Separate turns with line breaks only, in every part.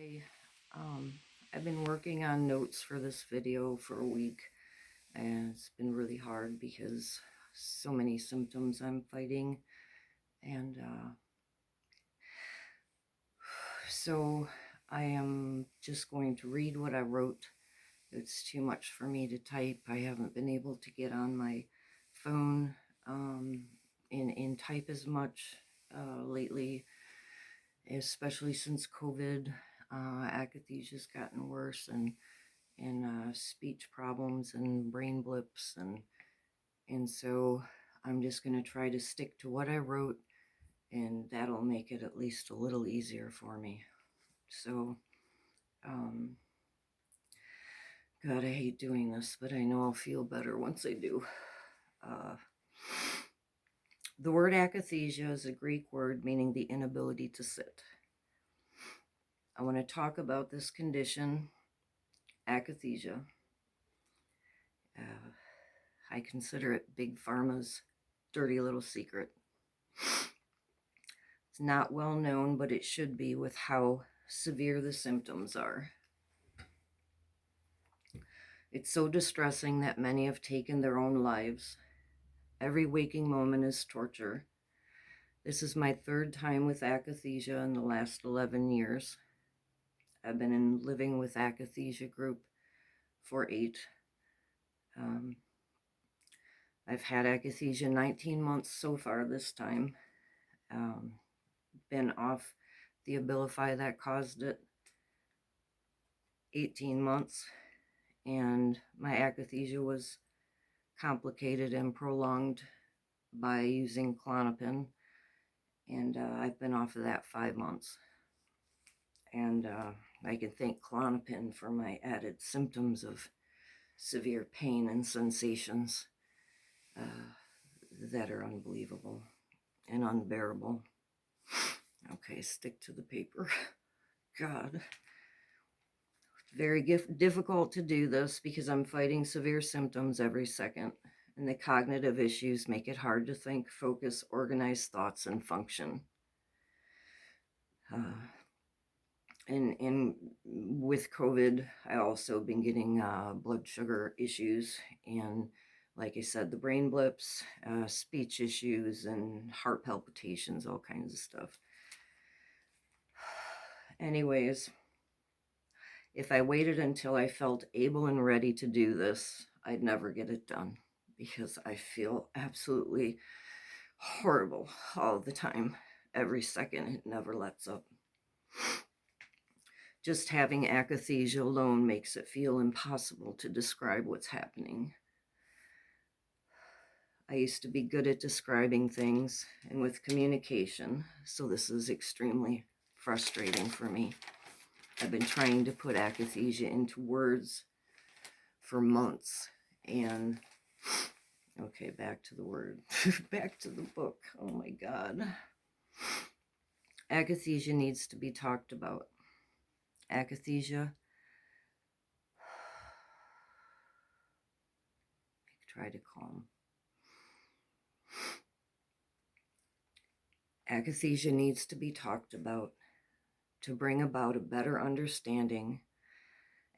Hi. Um, I've been working on notes for this video for a week, and it's been really hard because so many symptoms I'm fighting. And so I am just going to read what I wrote. It's too much for me to type. I haven't been able to get on my phone and type as much lately, especially since COVID. Akathisia's gotten worse, and speech problems and brain blips, and so I'm just going to try to stick to what I wrote, and that'll make it at least a little easier for me. So God, I hate doing this, but I know I'll feel better once I do. The word akathisia is a Greek word meaning the inability to sit. I want to talk about this condition, akathisia. I consider it Big Pharma's dirty little secret. It's not well known, but it should be with how severe the symptoms are. It's so distressing that many have taken their own lives. Every waking moment is torture. This is my third time with akathisia in the last 11 years. I've been in living with akathisia group for 8. I've had akathisia 19 months so far this time. Been off the Abilify that caused it 18 months, and my akathisia was complicated and prolonged by using Klonopin, and I've been off of that 5 months. And I can thank Klonopin for my added symptoms of severe pain and sensations that are unbelievable and unbearable. Okay, stick to the paper. God. Very difficult to do this because I'm fighting severe symptoms every second, and the cognitive issues make it hard to think, focus, organize thoughts, and function. And with COVID, I also been getting blood sugar issues, and like I said, the brain blips, speech issues, and heart palpitations, all kinds of stuff. Anyways, if I waited until I felt able and ready to do this, I'd never get it done because I feel absolutely horrible all the time. Every second, it never lets up. Just having akathisia alone makes it feel impossible to describe what's happening. I used to be good at describing things and with communication, so this is extremely frustrating for me. I've been trying to put akathisia into words for months, and okay, back to the word. Back to the book. Oh my God. Akathisia needs to be talked about. Akathisia, try to calm. Akathisia needs to be talked about to bring about a better understanding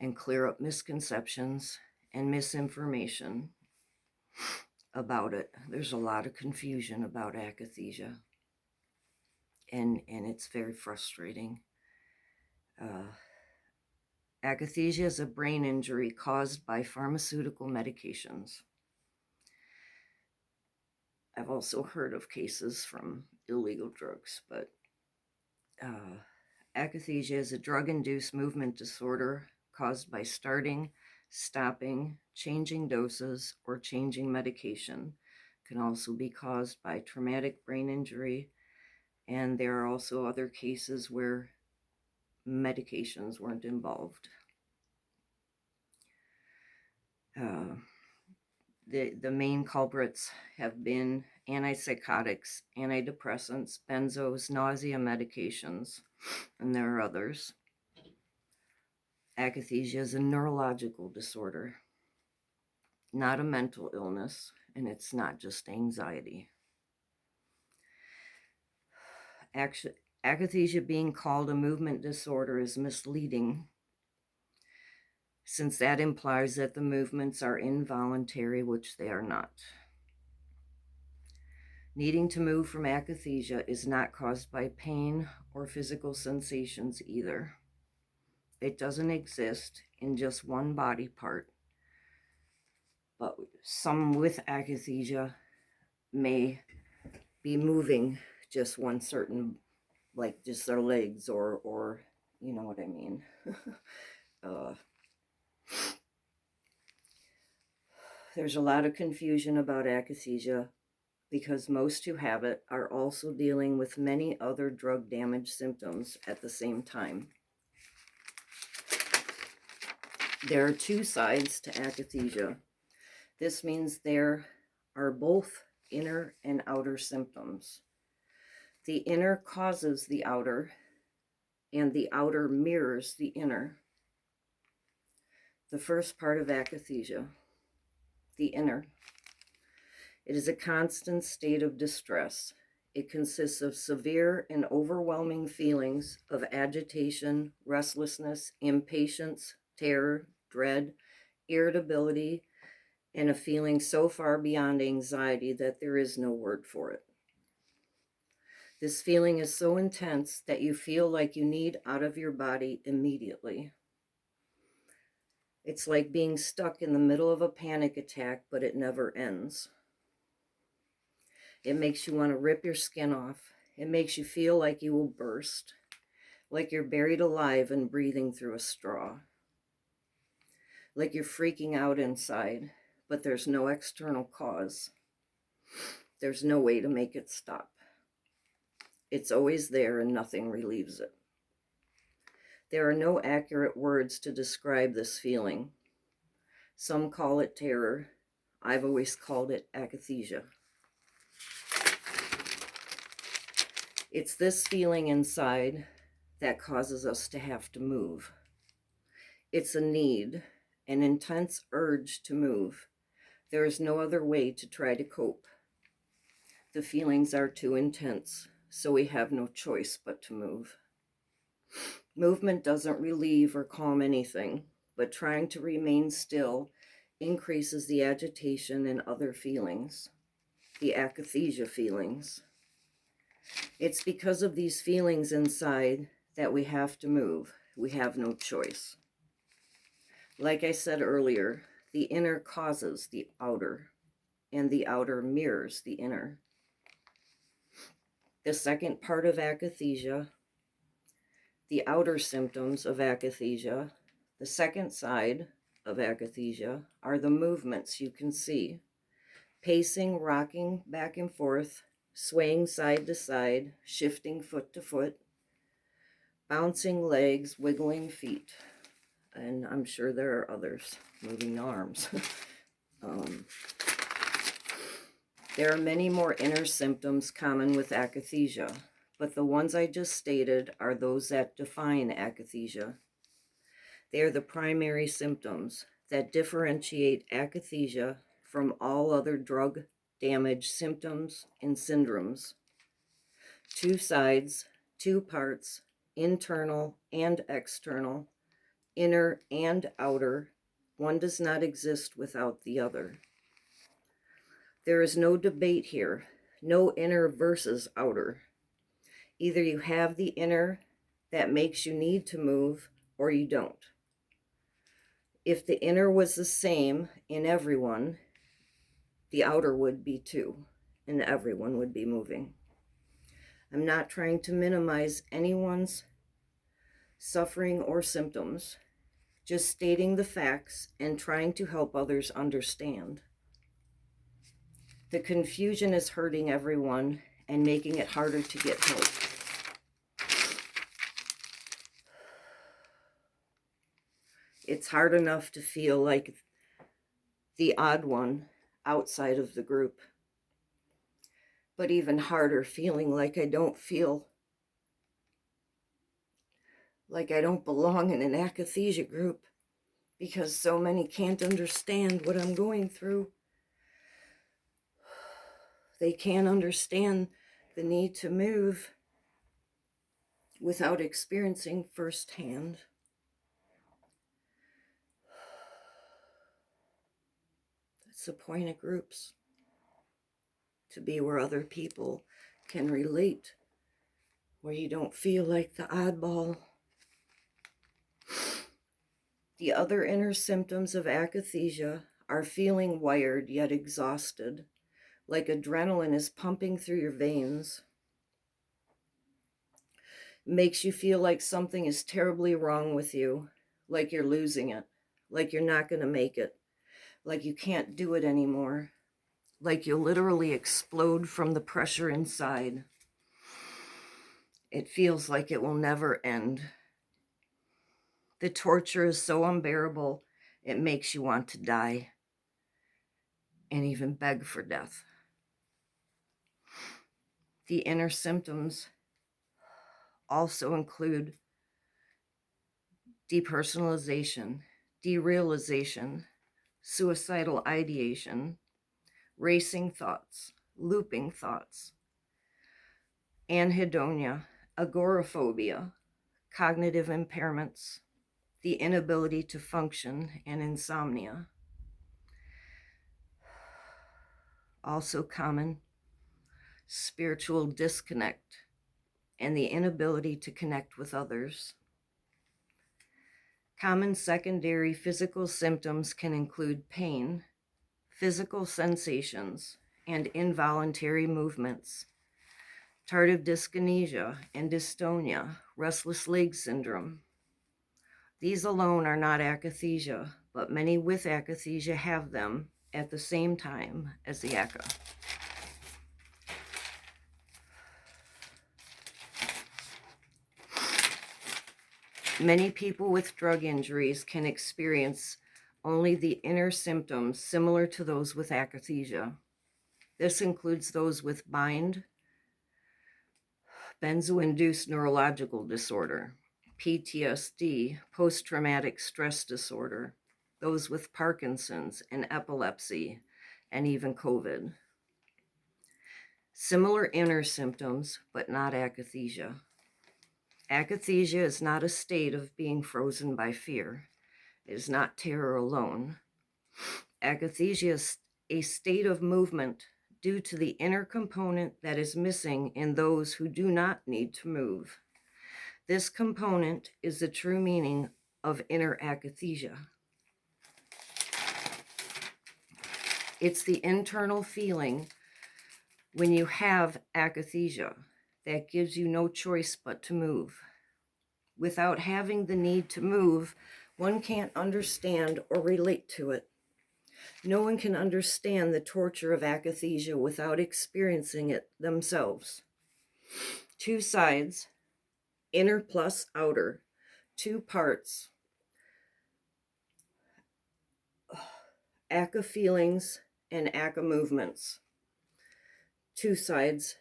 and clear up misconceptions and misinformation about it. There's a lot of confusion about akathisia, and it's very frustrating. Akathisia is a brain injury caused by pharmaceutical medications. I've also heard of cases from illegal drugs, but akathisia is a drug-induced movement disorder caused by starting, stopping, changing doses, or changing medication. It can also be caused by traumatic brain injury, and there are also other cases where medications weren't involved. The main culprits have been antipsychotics, antidepressants, benzos, nausea medications, and there are others. Akathisia is a neurological disorder, not a mental illness, and it's not just anxiety. Akathisia being called a movement disorder is misleading, since that implies that the movements are involuntary, which they are not. Needing to move from akathisia is not caused by pain or physical sensations either. It doesn't exist in just one body part, but some with akathisia may be moving just one certain, like just their legs, or you know what I mean. There's a lot of confusion about akathisia because most who have it are also dealing with many other drug damage symptoms at the same time. There are two sides to akathisia. This means there are both inner and outer symptoms. The inner causes the outer, and the outer mirrors the inner. The first part of akathisia, the inner. It is a constant state of distress. It consists of severe and overwhelming feelings of agitation, restlessness, impatience, terror, dread, irritability, and a feeling so far beyond anxiety that there is no word for it. This feeling is so intense that you feel like you need out of your body immediately. It's like being stuck in the middle of a panic attack, but it never ends. It makes you want to rip your skin off. It makes you feel like you will burst, like you're buried alive and breathing through a straw, like you're freaking out inside, but there's no external cause. There's no way to make it stop. It's always there and nothing relieves it. There are no accurate words to describe this feeling. Some call it terror. I've always called it akathisia. It's this feeling inside that causes us to have to move. It's a need, an intense urge to move. There is no other way to try to cope. The feelings are too intense, so we have no choice but to move. Movement doesn't relieve or calm anything, but trying to remain still increases the agitation and other feelings, the akathisia feelings. It's because of these feelings inside that we have to move. We have no choice. Like I said earlier, the inner causes the outer, and the outer mirrors the inner. The second part of akathisia, the outer symptoms of akathisia, the second side of akathisia are the movements you can see. Pacing, rocking back and forth, swaying side to side, shifting foot to foot, bouncing legs, wiggling feet. And I'm sure there are others, moving arms. There are many more inner symptoms common with akathisia, but the ones I just stated are those that define akathisia. They are the primary symptoms that differentiate akathisia from all other drug damage symptoms and syndromes. Two sides, two parts, internal and external, inner and outer. One does not exist without the other. There is no debate here, no inner versus outer. Either you have the inner that makes you need to move, or you don't. If the inner was the same in everyone, the outer would be too, and everyone would be moving. I'm not trying to minimize anyone's suffering or symptoms, just stating the facts and trying to help others understand. The confusion is hurting everyone and making it harder to get help. It's hard enough to feel like the odd one outside of the group, but even harder feeling like I don't belong in an akathisia group because so many can't understand what I'm going through. They can't understand the need to move. without experiencing firsthand. That's the point of groups, to be where other people can relate, where you don't feel like the oddball. The other inner symptoms of akathisia are feeling wired yet exhausted, like adrenaline is pumping through your veins. Makes you feel like something is terribly wrong with you, like you're losing it, like you're not going to make it, like you can't do it anymore, like you'll literally explode from the pressure inside. It feels like it will never end. The torture is so unbearable, it makes you want to die and even beg for death. The inner symptoms also include depersonalization, derealization, suicidal ideation, racing thoughts, looping thoughts, anhedonia, agoraphobia, cognitive impairments, the inability to function, and insomnia. Also common, spiritual disconnect and the inability to connect with others. Common secondary physical symptoms can include pain, physical sensations, and involuntary movements, tardive dyskinesia and dystonia, restless leg syndrome. These alone are not akathisia, but many with akathisia have them at the same time as the aka. Many people with drug injuries can experience only the inner symptoms similar to those with akathisia. This includes those with bind, benzo-induced neurological disorder, PTSD, post-traumatic stress disorder, those with Parkinson's and epilepsy, and even COVID. Similar inner symptoms, but not akathisia. Akathisia is not a state of being frozen by fear. It is not terror alone. Akathisia is a state of movement due to the inner component that is missing in those who do not need to move. This component is the true meaning of inner akathisia. It's the internal feeling when you have akathisia that gives you no choice but to move. Without having the need to move, one can't understand or relate to it. No one can understand the torture of akathisia without experiencing it themselves. Two sides, inner plus outer, two parts, aka feelings and aka movements. Two sides,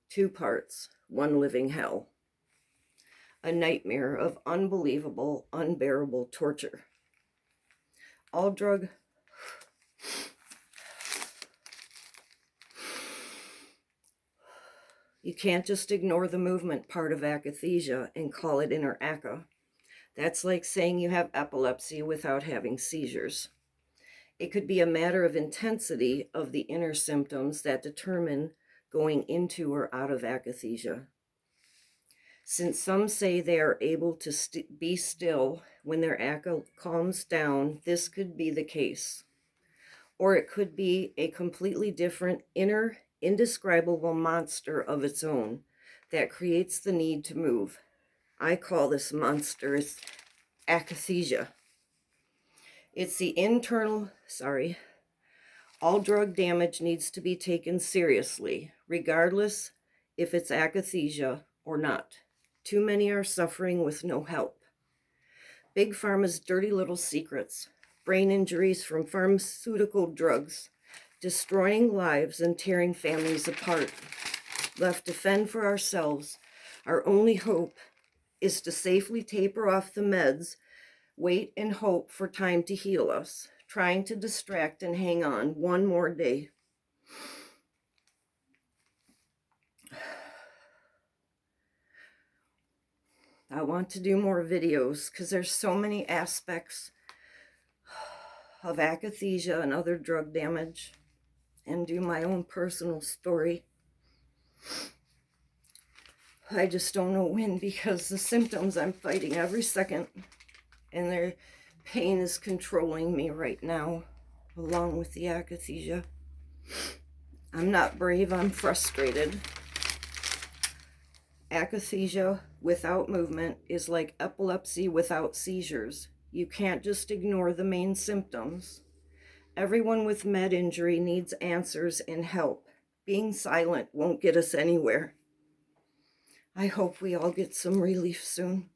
two parts, one living hell. A nightmare of unbelievable, unbearable torture. All drug You can't just ignore the movement part of akathisia and call it inner aka. That's like saying you have epilepsy without having seizures. It could be a matter of intensity of the inner symptoms that determine going into or out of akathisia. Since some say they are able to be still when their aka calms down, this could be the case. Or it could be a completely different inner, indescribable monster of its own that creates the need to move. I call this monster akathisia. It's the internal, all drug damage needs to be taken seriously, regardless if it's akathisia or not. Too many are suffering with no help. Big Pharma's dirty little secrets, brain injuries from pharmaceutical drugs, destroying lives and tearing families apart. Left to fend for ourselves, our only hope is to safely taper off the meds, wait and hope for time to heal us, trying to distract and hang on one more day. I want to do more videos because there's so many aspects of akathisia and other drug damage, and do my own personal story. I just don't know when, because the symptoms I'm fighting every second, and their pain is controlling me right now, along with the akathisia. I'm not brave, I'm frustrated. Akathisia without movement is like epilepsy without seizures. You can't just ignore the main symptoms. Everyone with med injury needs answers and help. Being silent won't get us anywhere. I hope we all get some relief soon.